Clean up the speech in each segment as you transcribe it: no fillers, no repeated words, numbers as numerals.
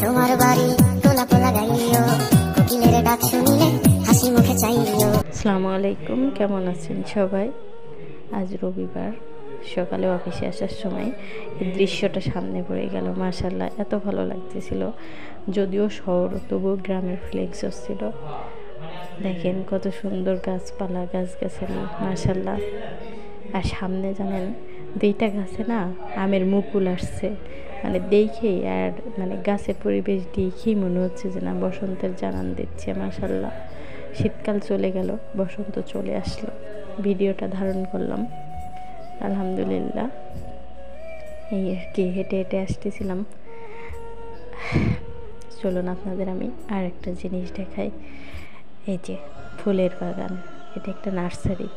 তোমার বাড়ি তোলা পোলা গাইও, কোকিলের ডাক শুনিলে হাসি মুখে চাইও। আসসালামু আলাইকুম, কেমন আছেন সবাই? আজ রবিবার সকালে অফিসে আসার সময় এই দৃশ্যটা সামনে পড়ে গেল। মাশাআল্লাহ, এত ভালো লাগতেছিল। যদিও শহর, তবুও গ্রামের ফ্লেক্স হচ্ছিল। দেখেন কত সুন্দর গাছপালা, গাছগাছালি, মাশাআল্লাহ। আর সামনে জানেন দুইটা গাছে না আমের মুকুল আসছে, মানে দেখেই আর মানে গাছের পরিবেশ দেখেই মনে হচ্ছে যে না বসন্তের জানান দিচ্ছে। মাশাআল্লাহ, শীতকাল চলে গেল, বসন্ত চলে আসলো। ভিডিওটা ধারণ করলাম, আলহামদুলিল্লাহ। এই আর কি, হেঁটে হেঁটে আসতেছিলাম। চলুন আপনাদের আমি আর একটা জিনিস দেখাই। এই যে ফুলের বাগান, এটা একটা নার্সারি।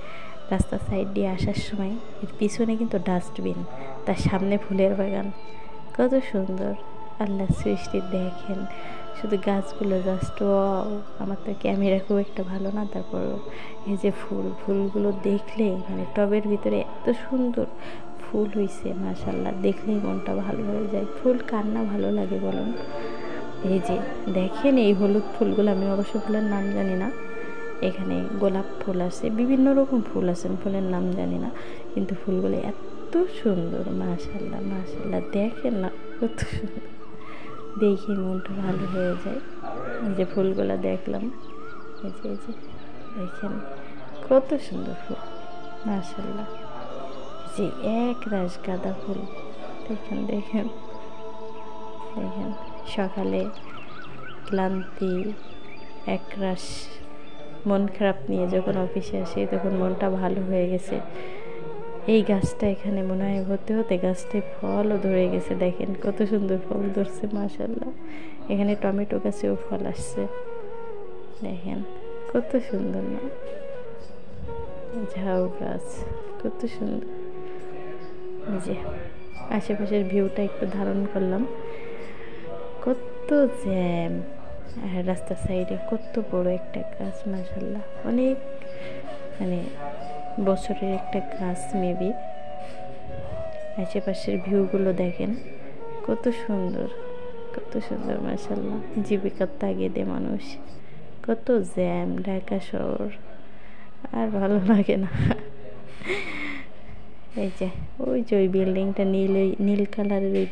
রাস্তার সাইড দিয়ে আসার সময় এর পিছনে কিন্তু ডাস্টবিন, তার সামনে ফুলের বাগান। কত সুন্দর আল্লাহ সৃষ্টি দেখেন। শুধু গাছগুলো জাস্ট ওয়াও। আমার তো ক্যামেরা খুব একটা ভালো না, তারপরও এই যে ফুলগুলো দেখলে মানে টবের ভিতরে এত সুন্দর ফুল হয়েছে, মাশাআল্লাহ, দেখলেই মনটা ভালো হয়ে যায়। ফুল কার না ভালো লাগে বলুন? এই যে দেখেন এই হলুদ ফুলগুলো, আমি অবশ্য ফুলের নাম জানি না। এখানে গোলাপ ফুল আছে, বিভিন্ন রকম ফুল আছে, ফুলের নাম জানি না, কিন্তু ফুলগুলো এত সুন্দর, মাশাআল্লাহ মাশাআল্লাহ। দেখেন না কত সুন্দর, দেখে মনটা ভালো হয়ে যায়। এই যে ফুলগুলো দেখলাম, এই যে দেখেন কত সুন্দর ফুল, মাশাআল্লাহ। যে এক রাশ গাঁদা ফুল, দেখেন দেখেন দেখেন। সকালে ক্লান্তি একরাশ মন খারাপ নিয়ে যখন অফিসে আসি, তখন মনটা ভালো হয়ে গেছে। এই গাছটা এখানে মনে হয় হতে হতে গাছটায় ফলও ধরে গেছে। দেখেন কত সুন্দর ফল ধরছে, মাশাআল্লাহ। এখানে টমেটো গাছেও ফল আসছে, দেখেন কত সুন্দর না? ঝাউ গাছ কত সুন্দর। এই যে আশেপাশের ভিউটা একটু ধারণ করলাম। কত জ্যাম, আর রাস্তার সাইডে কত বড় একটা গাছ, মাশাআল্লাহ। অনেক মানে বছরের একটা গাছ মেবি। আশেপাশের ভিউগুলো দেখেন কত সুন্দর, কত সুন্দর, মাশাআল্লাহ। জীবিকার তাগিদে মানুষ, কত জ্যাম, ঢাকা শহর আর ভালো লাগে না। এই যে ওই যে ওই বিল্ডিংটা নীল কালারের, ওই